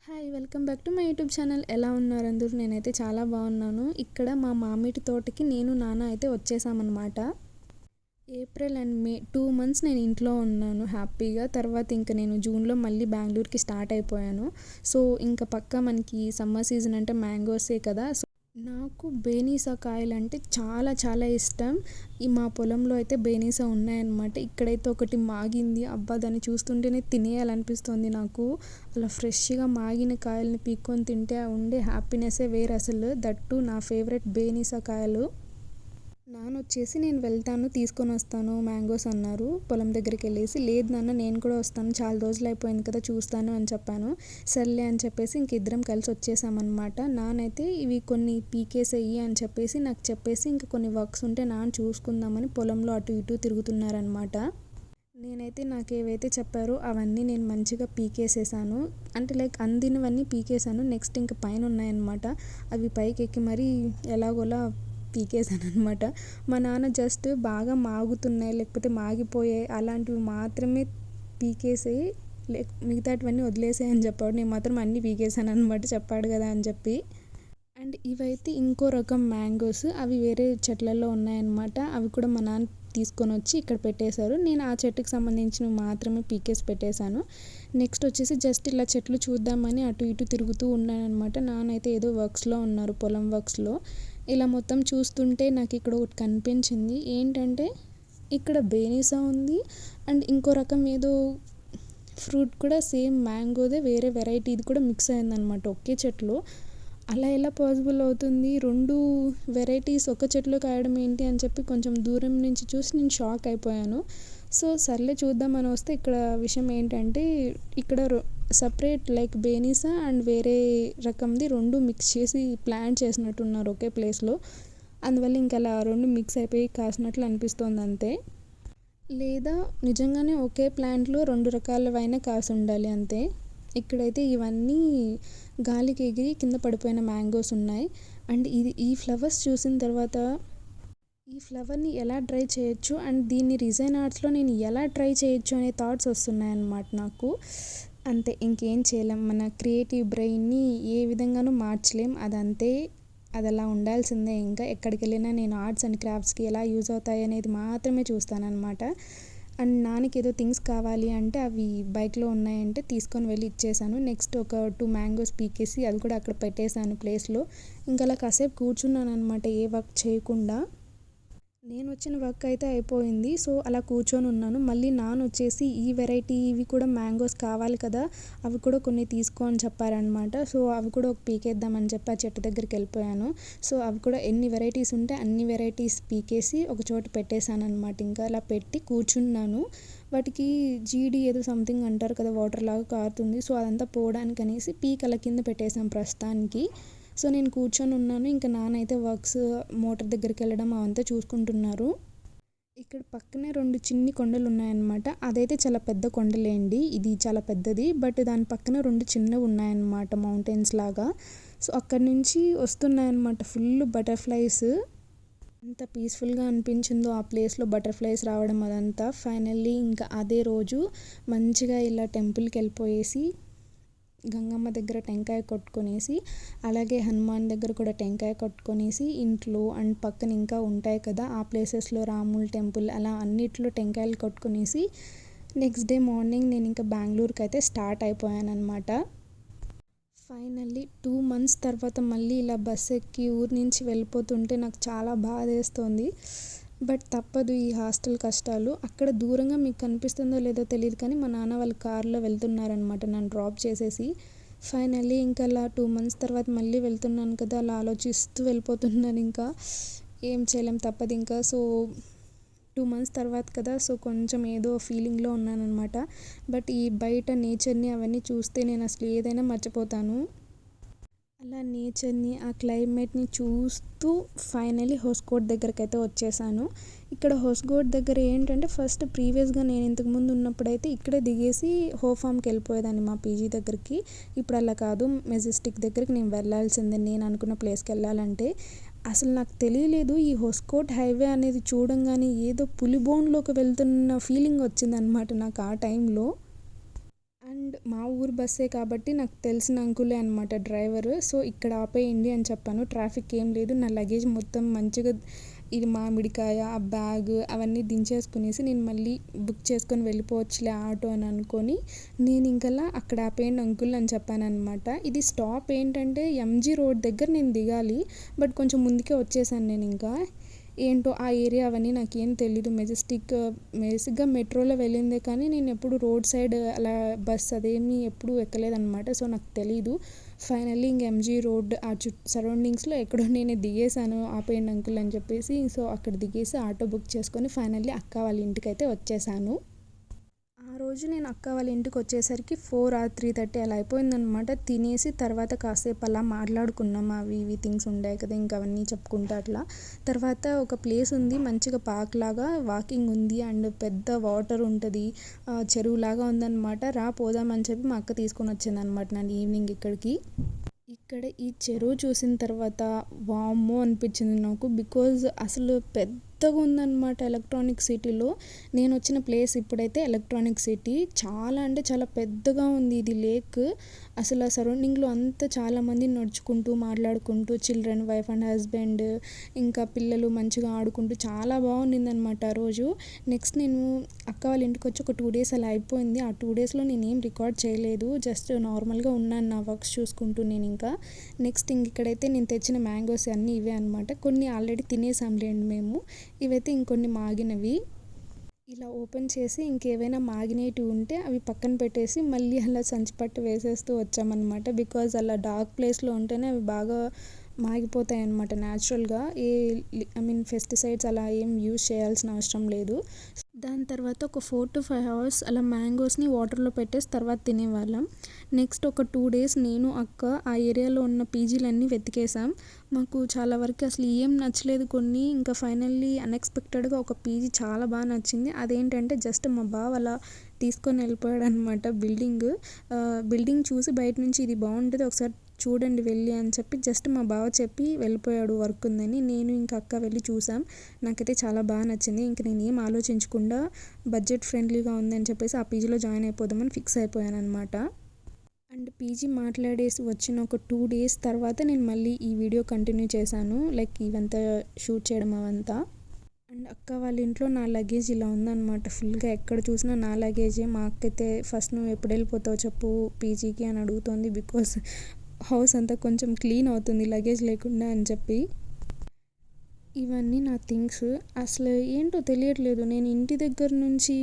Hi! Welcome back to my YouTube channel. ఎలా ఉన్నారు అందరూ? నేనైతే చాలా బాగున్నాను. ఇక్కడ మా మామిడి తోటకి నేను, నాన్న అయితే వచ్చేసామన్నమాట. ఏప్రిల్ అండ్ మే 2 మంత్స్ నేను ఇంట్లో ఉన్నాను హ్యాపీగా. తర్వాత ఇంక నేను జూన్‌లో మళ్ళీ బెంగుళూరుకి స్టార్ట్ అయిపోయాను. సో, ఇంక పక్కా మనకి సమ్మర్ సీజన్ అంటే మ్యాంగోసే కదా! నాకు బేనీసా కాయలంటే చాలా చాలా ఇష్టం. మా పొలంలో అయితే బేనీసా ఉన్నాయన్నమాట. ఇక్కడైతే ఒకటి మాగింది. అబ్బా! దాన్ని చూస్తుంటేనే తినేయాలనిపిస్తుంది నాకు. అలా ఫ్రెష్‌గా మాగిన కాయల్ని పీక్కొని తింటే ఉండే హ్యాపీనెస్సే వేరు అసలు. దట్ టూ నా ఫేవరెట్ బేనీసా కాయలు. నాన్నొచ్చేసి నేను వెళ్తాను తీసుకొనొస్తాను మ్యాంగోస్ అన్నారు పొలం దగ్గరికెళ్ళేసి. లేదు నాన్న నేను కూడా వస్తాను, చాలా రోజులైపోయింది కదా చూస్తాను అని చెప్పాను. సర్లే అని చెప్పేసి ఇంక ఇద్దరం కలిసి వచ్చేసామన్నమాట. నాన్నైతే ఇవి కొన్ని పీకేసేయి అని చెప్పేసి నాకు చెప్పేసి ఇంక కొన్ని వర్క్స్ ఉంటే నాన్న చూసుకుందామని పొలంలో అటు ఇటు తిరుగుతున్నారనమాట. నేనైతే నాకేవైతే చెప్పారో అవన్నీ నేను మంచిగా పీకేసేసాను. అంటే లైక్ అందినవన్నీ పీకేసాను. నెక్స్ట్ ఇంక పైన ఉన్నాయన్నమాట. అవి పైకెక్కి మరీ ఎలాగోలా పీకేసాననమాట. మా నాన్న జస్ట్ బాగా మాగుతున్నాయి లేకపోతే మాగిపోయాయి అలాంటివి మాత్రమే పీకేసేయి, మిగతాటివన్నీ వదిలేసేయి అని చెప్పాడు. నేను మాత్రం అన్నీ పీకేసాననమాట చెప్పాడు కదా అని చెప్పి. అండ్ ఇవైతే ఇంకో రకం మ్యాంగోస్. అవి వేరే చెట్లలో ఉన్నాయన్నమాట. అవి కూడా మా నాన్న తీసుకొని వచ్చి ఇక్కడ పెట్టేశారు. నేను ఆ చెట్టుకి సంబంధించినవి మాత్రమే పీకేసి పెట్టేశాను. నెక్స్ట్ వచ్చేసి జస్ట్ ఇలా చెట్లు చూద్దామని అటు ఇటు తిరుగుతూ ఉన్నానన్నమాట. నాన్న అయితే ఏదో వర్క్స్లో ఉన్నారు, పొలం వర్క్స్లో. ఇలా మొత్తం చూస్తుంటే నాకు ఇక్కడ ఒకటి కనిపించింది. ఏంటంటే ఇక్కడ బేనీసా ఉంది అండ్ ఇంకో రకం ఏదో ఫ్రూట్ కూడా సేమ్ మ్యాంగోదే వేరే వెరైటీ ఇది కూడా మిక్స్ అయిందనమాట ఒకే చెట్లో. అలా ఎలా పాసిబుల్ అవుతుంది? 2 వెరైటీస్ ఒక చెట్లో కాయడం ఏంటి అని చెప్పి కొంచెం దూరం నుంచి చూసి నేను షాక్ అయిపోయాను. సో, సర్లే చూద్దామని వస్తే ఇక్కడ విషయం ఏంటంటే ఇక్కడ సపరేట్ లైక్ బేనీసా అండ్ వేరే రకంది 2 మిక్స్ చేసి ప్లాంట్ చేసినట్టున్నారు ఒకే ప్లేస్‌లో. అందువల్ల ఇంక అలా 2 మిక్స్ అయిపోయి కాసినట్లు అనిపిస్తోంది అంతే. లేదా నిజంగానే ఒకే ప్లాంట్‌లో 2 రకాలవైన కాసి ఉండాలి అంతే. ఇక్కడైతే ఇవన్నీ గాలికి ఎగిరి కింద పడిపోయిన మ్యాంగోస్ ఉన్నాయి. అండ్ ఈ ఫ్లవర్స్ చూసిన తర్వాత ఈ ఫ్లవర్‌ని ఎలా డ్రై చేయొచ్చు అండ్ దీన్ని రిజైన్ ఆర్ట్స్‌లో నేను ఎలా ట్రై చేయొచ్చు అనే థాట్స్ వస్తున్నాయన్నమాట నాకు. అంతే, ఇంకేం చేయలేం. మన క్రియేటివ్ బ్రెయిన్‌ని ఏ విధంగానూ మార్చలేం. అదంతే, అదలా ఉండాల్సిందే. ఇంకా ఎక్కడికెళ్ళినా నేను ఆర్ట్స్ అండ్ క్రాఫ్ట్స్‌కి ఎలా యూజ్ అవుతాయి అనేది మాత్రమే చూస్తానన్నమాట. అండ్ నాన్నకి ఏదో థింగ్స్ కావాలి అంటే అవి బైక్లో ఉన్నాయంటే తీసుకొని వెళ్ళి ఇచ్చేసాను. నెక్స్ట్ ఒక 2 మ్యాంగోస్ పీకేసి అది కూడా అక్కడ పెట్టేశాను ప్లేస్‌లో. ఇంకా అలా కాసేపు కూర్చున్నాను అనమాట ఏ వర్క్ చేయకుండా. నేను వచ్చిన వర్క్ అయితే అయిపోయింది. సో, అలా కూర్చొని ఉన్నాను. మళ్ళీ నాన్న వచ్చేసి ఈ వెరైటీ ఇవి కూడా మ్యాంగోస్ కావాలి కదా, అవి కూడా కొన్ని తీసుకో అని చెప్పారనమాట. సో, అవి కూడా ఒక పీకేద్దామని చెప్పి ఆ చెట్టు దగ్గరికి వెళ్ళిపోయాను. సో, అవి కూడా ఎన్ని వెరైటీస్ ఉంటే అన్ని వెరైటీస్ పీకేసి ఒక చోట పెట్టేశానమాట. ఇంకా అలా పెట్టి కూర్చున్నాను. వాటికి జీడి ఏదో సంథింగ్ అంటారు కదా, వాటర్ లాగా కారుతుంది. సో, అదంతా పోవడానికి అనేసి పీక్ అలా కింద పెట్టేసాం ప్రస్తుతానికి. సో, నేను కూర్చొని ఉన్నాను. ఇంకా నాన్న అయితే వర్క్స్ మోటార్ దగ్గరికి వెళ్ళడం అవంతా చూసుకుంటున్నారు. ఇక్కడ పక్కనే 2 చిన్ని కొండలు ఉన్నాయన్నమాట. అదైతే చాలా పెద్ద కొండలేండి. ఇది చాలా పెద్దది. బట్ దాని పక్కన 2 చిన్నవి ఉన్నాయన్నమాట మౌంటైన్స్ లాగా. సో, అక్కడి నుంచి వస్తున్నాయన్నమాట ఫుల్ బటర్‌ఫ్లైస్. ఎంత పీస్‌ఫుల్‌గా అనిపించిందో ఆ ప్లేస్‌లో బటర్‌ఫ్లైస్ రావడం అదంతా. ఫైనల్లీ ఇంకా అదే రోజు మంచిగా ఇలా టెంపుల్‌కి వెళ్ళిపోయేసి గంగమ్మ దగ్గర టెంకాయ కొట్టుకొనేసి, అలాగే హనుమాన్ దగ్గర కూడా టెంకాయ కొట్టుకొనేసి, ఇంట్లో అండ్ పక్కన ఇంకా ఉంటాయి కదా ఆ ప్లేసెస్‌లో రాముల టెంపుల్ అలా అన్నిట్లో టెంకాయలు కొట్టుకొనేసి నెక్స్ట్ డే మార్నింగ్ నేను ఇంకా బెంగుళూరుకి అయితే స్టార్ట్ అయిపోయానన్నమాట. ఫైనల్లీ 2 మంత్స్ తర్వాత మళ్ళీ ఇలా బస్ ఎక్కి ఊరు నుంచి వెళ్ళిపోతుంటే నాకు చాలా బాధేస్తోంది. బట్ తప్పదు, ఈ హాస్టల్ కష్టాలు. అక్కడ దూరంగా మీకు కనిపిస్తుందో లేదో తెలీదు కానీ మా నాన్న వాళ్ళు కార్లో వెళ్తున్నారనమాట నన్ను డ్రాప్ చేసేసి. ఫైనల్లీ ఇంకా అలా 2 మంత్స్ తర్వాత మళ్ళీ వెళ్తున్నాను కదా, అలా ఆలోచిస్తూ వెళ్ళిపోతున్నాను ఇంకా. ఏం చేయలేం, తప్పదు ఇంకా. సో, 2 మంత్స్ తర్వాత కదా, సో కొంచెం ఏదో ఫీలింగ్లో ఉన్నానన్నమాట. బట్ ఈ బయట నేచర్ని అవన్నీ చూస్తే నేను అసలు ఏదైనా మర్చిపోతాను. అలా నేచర్ని ఆ క్లైమేట్ని చూస్తూ ఫైనల్లీ హోస్కోట్ దగ్గరకైతే వచ్చేసాను. ఇక్కడ హోస్కోట్ దగ్గర ఏంటంటే ఫస్ట్ ప్రీవియస్గా నేను ఇంతకుముందు ఉన్నప్పుడైతే ఇక్కడే దిగేసి హోఫామ్కి వెళ్ళిపోయేదాన్ని మా పీజీ దగ్గరికి. ఇప్పుడు అలా కాదు, మెజెస్టిక్ దగ్గరికి నేను వెళ్ళాల్సిందే నేను అనుకున్న ప్లేస్కి వెళ్ళాలంటే. అసలు నాకు తెలియలేదు, ఈ హోస్కోట్ హైవే అనేది చూడంగానే ఏదో పులిబోన్లోకి వెళ్తున్న ఫీలింగ్ వచ్చిందనమాట నాకు ఆ టైంలో. అండ్ అండ్ మా ఊరు బస్సే కాబట్టి నాకు తెలిసిన అంకులే అనమాట డ్రైవరు. సో ఇక్కడ ఆపేయండి అని చెప్పాను. ట్రాఫిక్ ఏం లేదు. నా లగేజ్ మొత్తం మంచిగా ఇది మామిడికాయ, ఆ బ్యాగ్ అవన్నీ దించేసుకునేసి నేను మళ్ళీ బుక్ చేసుకొని వెళ్ళిపోవచ్చులే ఆటో అని అనుకొని నేను ఇంకలా అక్కడ ఆపేయండి అంకుల్ అని చెప్పాననమాట. ఇది స్టాప్ ఏంటంటే ఎంజీ రోడ్ దగ్గర నేను దిగాలి. బట్ కొంచెం ముందుకే వచ్చేసాను నేను ఇంకా. ఏంటో ఆ ఏరియా అవన్నీ నాకేం తెలీదు. బేసిక్గా మెట్రోలో వెళ్ళిందే కానీ నేను ఎప్పుడు రోడ్ సైడ్ అలా బస్ అదేమీ ఎప్పుడూ ఎక్కలేదనమాట. సో నాకు తెలీదు. ఫైనల్లీ ఇంక ఎంజీ రోడ్ ఆ సరౌండింగ్స్లో ఎక్కడో నేను దిగేసాను ఆపేయండి అంకుల్ అని చెప్పేసి. సో అక్కడ దిగేసి ఆటో బుక్ చేసుకొని ఫైనల్లీ అక్క వాళ్ళ ఇంటికైతే వచ్చేసాను. ఆ రోజు నేను అక్క వాళ్ళ ఇంటికి వచ్చేసరికి 4 or 3:30 అలా అయిపోయిందనమాట. తినేసి తర్వాత కాసేపు అలా మాట్లాడుకున్నాం. అవి ఇవి థింగ్స్ ఉండే కదా, ఇంకా అవన్నీ చెప్పుకుంటా అట్లా. తర్వాత ఒక ప్లేస్ ఉంది మంచిగా పార్క్ లాగా, వాకింగ్ ఉంది అండ్ పెద్ద వాటర్ ఉంటుంది, చెరువులాగా ఉందన్నమాట. పోదామని చెప్పి మా అక్క తీసుకొని వచ్చిందనమాట నన్ను ఈవినింగ్ ఇక్కడికి. ఇక్కడ ఈ చెరువు చూసిన తర్వాత వామ్మో అనిపించింది నాకు. బికాజ్ అసలు పెద్దగా ఉందన్నమాట ఎలక్ట్రానిక్ సిటీలో. నేను వచ్చిన ప్లేస్ ఇప్పుడైతే ఎలక్ట్రానిక్ సిటీ. చాలా అంటే చాలా పెద్దగా ఉంది ఇది లేక్. అసలు ఆ సరౌండింగ్లో అంతా చాలామంది నడుచుకుంటూ మాట్లాడుకుంటూ చిల్డ్రన్, వైఫ్ అండ్ హస్బెండ్, ఇంకా పిల్లలు మంచిగా ఆడుకుంటూ చాలా బాగుండిందనమాట ఆ రోజు. నెక్స్ట్ నేను అక్క వాళ్ళ ఇంటికి వచ్చి ఒక 2 days అలా అయిపోయింది. ఆ 2 daysలో నేనేం రికార్డ్ చేయలేదు. జస్ట్ నార్మల్గా ఉన్నాను నా వర్క్స్ చూసుకుంటూ నేను ఇంకా. నెక్స్ట్ ఇక్కడైతే నేను తెచ్చిన మ్యాంగోస్ అన్నీ ఇవే అనమాట. కొన్ని ఆల్రెడీ తినేసాంలేండి మేము. ఇవైతే ఇంకొన్ని మాగినవి. ఇలా ఓపెన్ చేసి ఇంకేవైనా మాగినేటివి ఉంటే అవి పక్కన పెట్టేసి మళ్ళీ అలా సంచిపట్టు వేసేస్తూ వచ్చామన్నమాట. బికాజ్ అలా డార్క్ ప్లేస్లో ఉంటేనే అవి బాగా మాగిపోతాయి అన్నమాట న్యాచురల్గా. పెస్టిసైడ్స్ అలా ఏం యూజ్ చేయాల్సిన అవసరం లేదు. దాని తర్వాత ఒక 4 to 5 hours అలా మ్యాంగోస్ని వాటర్లో పెట్టేసి తర్వాత తినేవాళ్ళం. నెక్స్ట్ ఒక 2 days నేను అక్క ఆ ఏరియాలో ఉన్న పీజీలన్నీ వెతికేసాం. మాకు చాలా వరకు అసలు ఏం నచ్చలేదు కొన్ని. ఇంకా ఫైనల్లీ అన్ఎక్స్పెక్టెడ్గా ఒక పీజీ చాలా బాగా నచ్చింది. అదేంటంటే జస్ట్ మా బావ అలా తీసుకొని వెళ్ళిపోయాడు అనమాట. బిల్డింగ్ చూసి బయట నుంచి ఇది బాగుంటుంది ఒకసారి చూడండి వెళ్ళి అని చెప్పి జస్ట్ మా బావ చెప్పి వెళ్ళిపోయాడు వర్క్ ఉందని. నేను ఇంకా అక్క వెళ్ళి చూసాం. నాకైతే చాలా బాగా నచ్చింది. ఇంక నేను ఏం ఆలోచించకుండా బడ్జెట్ ఫ్రెండ్లీగా ఉందని చెప్పేసి ఆ పీజీలో జాయిన్ అయిపోదామని ఫిక్స్ అయిపోయాను అనమాట. అండ్ పీజీ మాట్లాడేసి వచ్చిన ఒక 2 days తర్వాత నేను మళ్ళీ ఈ వీడియో కంటిన్యూ చేశాను. లైక్ ఇవంతా షూట్ చేయడం అవంతా. అండ్ అక్క వాళ్ళ ఇంట్లో నా లగేజ్ ఇలా ఉందన్నమాట. ఫుల్గా ఎక్కడ చూసినా నా లగేజే. మా అక్క అయితే ఫస్ట్ నువ్వు ఎప్పుడు వెళ్ళిపోతావు చెప్పు పీజీకి అని అడుగుతోంది. బికాస్ హౌస్ అంతా కొంచెం క్లీన్ అవుతుంది లగేజ్ లేకుండా అని చెప్పి. ఇవన్నీ నా థింగ్స్. అసలు ఏంటో తెలియట్లేదు. నేను ఇంటి దగ్గర నుంచి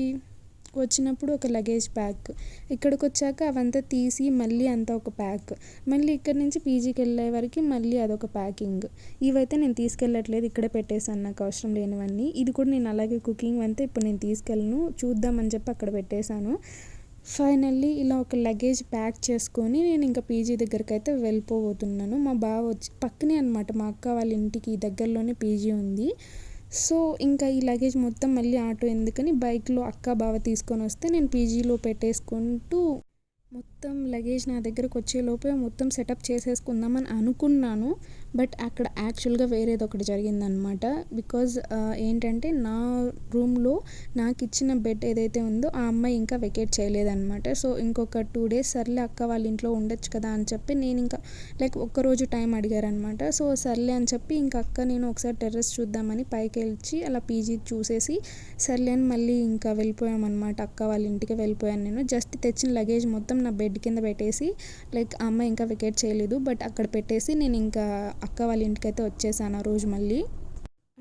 వచ్చినప్పుడు ఒక లగేజ్ ప్యాక్, ఇక్కడికి వచ్చాక అవంతా తీసి మళ్ళీ అంతా ఒక ప్యాక్, మళ్ళీ ఇక్కడ నుంచి పీజీకి వెళ్ళే వరకు మళ్ళీ అదొక ప్యాకింగ్. ఇవైతే నేను తీసుకెళ్ళట్లేదు, ఇక్కడే పెట్టేసాను నాకు అవసరం లేనివన్నీ. ఇది కూడా నేను అలాగే కుకింగ్ అంతా ఇప్పుడు నేను తీసుకెళ్ళను, చూద్దామని చెప్పి అక్కడ పెట్టేశాను. ఫైనల్లీ ఇలా ఒక లగేజ్ ప్యాక్ చేసుకొని నేను ఇంకా పీజీ దగ్గరికి అయితే వెళ్ళిపోబోతున్నాను. మా బావ వచ్చి పక్కనే అనమాట మా అక్క వాళ్ళ ఇంటికి దగ్గరలోనే పీజీ ఉంది. సో ఇంకా ఈ లగేజ్ మొత్తం మళ్ళీ ఆటో ఎందుకని బైక్లో అక్క బావ తీసుకొని వస్తే నేను పీజీలో పెట్టేసుకుంటూ మొత్తం లగేజ్ నా దగ్గరకు వచ్చేలోపే మొత్తం సెటప్ చేసేసుకుందామని అనుకున్నాను. బట్ అక్కడ యాక్చువల్గా వేరేది ఒకటి జరిగిందనమాట. బికాజ్ ఏంటంటే నా రూమ్లో నాకు ఇచ్చిన బెడ్ ఏదైతే ఉందో ఆ అమ్మాయి ఇంకా వెకేట్ చేయలేదన్నమాట. సో ఇంకొక 2 days సర్లే అక్క వాళ్ళ ఇంట్లో ఉండొచ్చు కదా అని చెప్పి నేను ఇంకా లైక్ ఒక్కరోజు టైం అడిగారనమాట. సో సర్లే అని చెప్పి ఇంకా అక్క నేను ఒకసారి టెర్రస్ చూద్దామని పైకి వెళ్ళి అలా పీజీ చూసేసి సర్లే అని మళ్ళీ ఇంకా వెళ్ళిపోయామన్నమాట. అక్క వాళ్ళ ఇంటికి వెళ్ళిపోయాను నేను. జస్ట్ తెచ్చిన లగేజ్ మొత్తం నా బెడ్ కింద పెట్టేసి లైక్ ఆ అమ్మాయి ఇంకా వెకేట్ చేయలేదు బట్ అక్కడ పెట్టేసి నేను ఇంకా అక్క వాళ్ళ ఇంటికి అయితే వచ్చేసాను ఆ రోజు మళ్ళీ.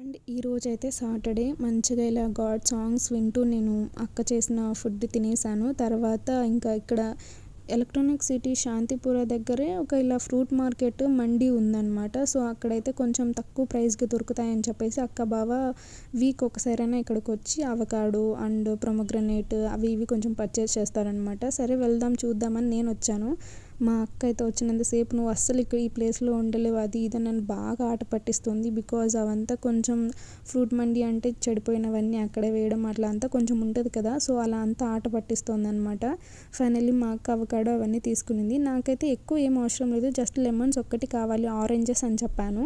అండ్ ఈ రోజు అయితే సాటర్డే మంచిగా ఇలా గాడ్ సాంగ్స్ వింటూ నేను అక్క చేసిన ఫుడ్ తినేసాను. తర్వాత ఇంకా ఇక్కడ ఎలక్ట్రానిక్ సిటీ శాంతిపుర దగ్గరే ఒక ఇలా ఫ్రూట్ మార్కెట్ మండి ఉందన్నమాట. సో అక్కడైతే కొంచెం తక్కువ ప్రైస్కి దొరుకుతాయని చెప్పేసి అక్క బావ వీక్ ఒకసారైనా ఇక్కడికి వచ్చి అవకాడో అండ్ ప్రొమోగ్రనేట్ అవి ఇవి కొంచెం పర్చేస్ చేస్తారనమాట. సరే వెళ్దాం చూద్దామని నేను వచ్చాను. మా అక్క అయితే వచ్చినంతసేపు నువ్వు అస్సలు ఇక్కడ ఈ ప్లేస్లో ఉండలేవు అది ఇది నన్ను బాగా ఆట పట్టిస్తుంది. బికాజ్ అవంతా కొంచెం ఫ్రూట్ మండి అంటే చెడిపోయినవన్నీ అక్కడే వేయడం అట్లా అంతా కొంచెం ఉంటుంది కదా, సో అలా అంతా ఆట పట్టిస్తుంది అనమాట. ఫైనల్లీ మా అక్క అవకాడో అవన్నీ తీసుకునింది. నాకైతే ఎక్కువ ఏం అవసరం లేదు, జస్ట్ లెమన్స్ ఒక్కటి కావాలి, ఆరెంజెస్ అని చెప్పాను.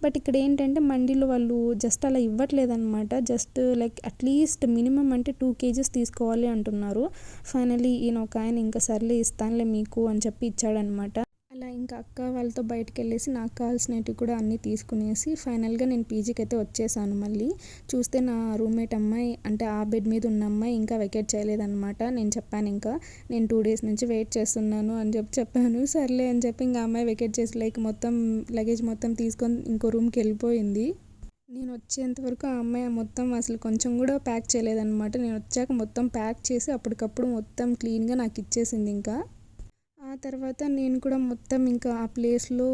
బట్ ఇక్కడ ఏంటంటే మండీలో వాళ్ళు జస్ట్ అలా ఇవ్వట్లేదన్నమాట. జస్ట్ లైక్ అట్లీస్ట్ మినిమం అంటే 2 kgs తీసుకోవాలి అంటున్నారు. ఫైనల్లీ ఈయన ఒక ఆయన ఇంకా సర్లే ఇస్తానులే మీకు అని చెప్పి ఇచ్చాడనమాట. అలా ఇంకా అక్క వాళ్ళతో బయటకు వెళ్ళేసి నాకు కావాల్సినవి కూడా అన్నీ తీసుకునేసి ఫైనల్గా నేను పీజీకి అయితే వచ్చేసాను. మళ్ళీ చూస్తే నా రూమ్మేట్ అమ్మాయి అంటే ఆ బెడ్ మీద ఉన్న అమ్మాయి ఇంకా వెకేట్ చేయలేదన్నమాట. నేను చెప్పాను ఇంకా నేను 2 days నుంచి వెయిట్ చేస్తున్నాను అని చెప్పాను. సర్లే అని చెప్పి ఇంకా అమ్మాయి వెకేట్ చేసి లైక్ మొత్తం లగేజ్ మొత్తం తీసుకొని ఇంకో రూమ్కి వెళ్ళిపోయింది. నేను వచ్చేంత వరకు ఆ అమ్మాయి మొత్తం అసలు కొంచెం కూడా ప్యాక్ చేయలేదన్నమాట. నేను వచ్చాక మొత్తం ప్యాక్ చేసి అప్పటికప్పుడు మొత్తం క్లీన్గా నాకు ఇచ్చేసింది. ఇంకా ఆ తర్వాత నేను కూడా మొత్తం ఇంకా ఆ ప్లేస్లో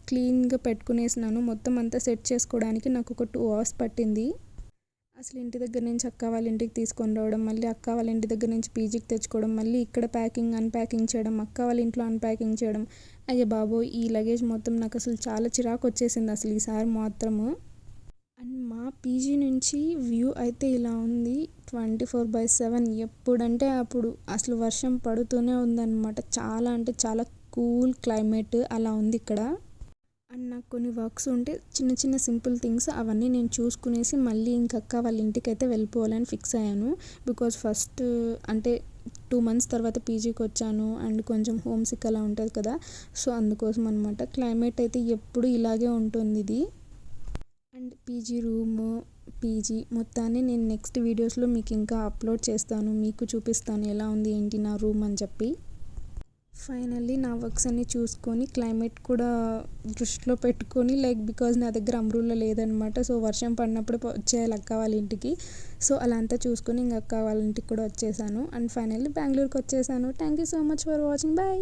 క్లీన్గా పెట్టుకునేసినాను. మొత్తం అంతా సెట్ చేసుకోవడానికి నాకు ఒక 2 hours పట్టింది. అసలు ఇంటి దగ్గర నుంచి అక్క వాళ్ళ ఇంటికి తీసుకొని రావడం, మళ్ళీ అక్క వాళ్ళ ఇంటి దగ్గర నుంచి పీజీకి తెచ్చుకోవడం, మళ్ళీ ఇక్కడ ప్యాకింగ్ అన్ప్యాకింగ్ చేయడం, అక్క వాళ్ళ ఇంట్లో అన్ప్యాకింగ్ చేయడం, అయ్యో బాబోయ్ ఈ లగేజ్ మొత్తం నాకు అసలు చాలా చిరాకు వచ్చేసింది అసలు ఈసారి మాత్రము. అండ్ మా పీజీ నుంచి వ్యూ అయితే ఇలా ఉంది 24/7. ఎప్పుడంటే అప్పుడు అసలు వర్షం పడుతూనే ఉందన్నమాట. చాలా అంటే చాలా కూల్ క్లైమేట్ అలా ఉంది ఇక్కడ. అండ్ నాకు కొన్ని వర్క్స్ ఉంటే చిన్న చిన్న సింపుల్ థింగ్స్ అవన్నీ నేను చూసుకునేసి మళ్ళీ ఇంకక్క వాళ్ళ ఇంటికి అయితే వెళ్ళిపోవాలని ఫిక్స్ అయ్యాను. బికాజ్ ఫస్ట్ అంటే 2 months తర్వాత పీజీకి వచ్చాను అండ్ కొంచెం హోమ్ సిక్ అలా ఉంటుంది కదా, సో అందుకోసం అనమాట. క్లైమేట్ అయితే ఎప్పుడు ఇలాగే ఉంటుంది ఇది. అండ్ పీజీ రూము పీజీ మొత్తాన్ని నేను నెక్స్ట్ వీడియోస్లో మీకు ఇంకా అప్లోడ్ చేస్తాను, మీకు చూపిస్తాను ఎలా ఉంది ఏంటి నా రూమ్ అని చెప్పి. ఫైనల్లీ నా వర్క్స్ అన్నీ చూసుకొని క్లైమేట్ కూడా దృష్టిలో పెట్టుకొని లైక్ బికాజ్ నా దగ్గర అంబ్రెల్లా లేదనమాట, సో వర్షం పడినప్పుడు వచ్చేయాలి అక్క వాళ్ళ ఇంటికి. సో అలా అంతా చూసుకొని ఇంక అక్క వాళ్ళ ఇంటికి కూడా వచ్చేసాను. అండ్ ఫైనల్లీ బెంగళూరుకి వచ్చేసాను. Thank you so much for watching. Bye.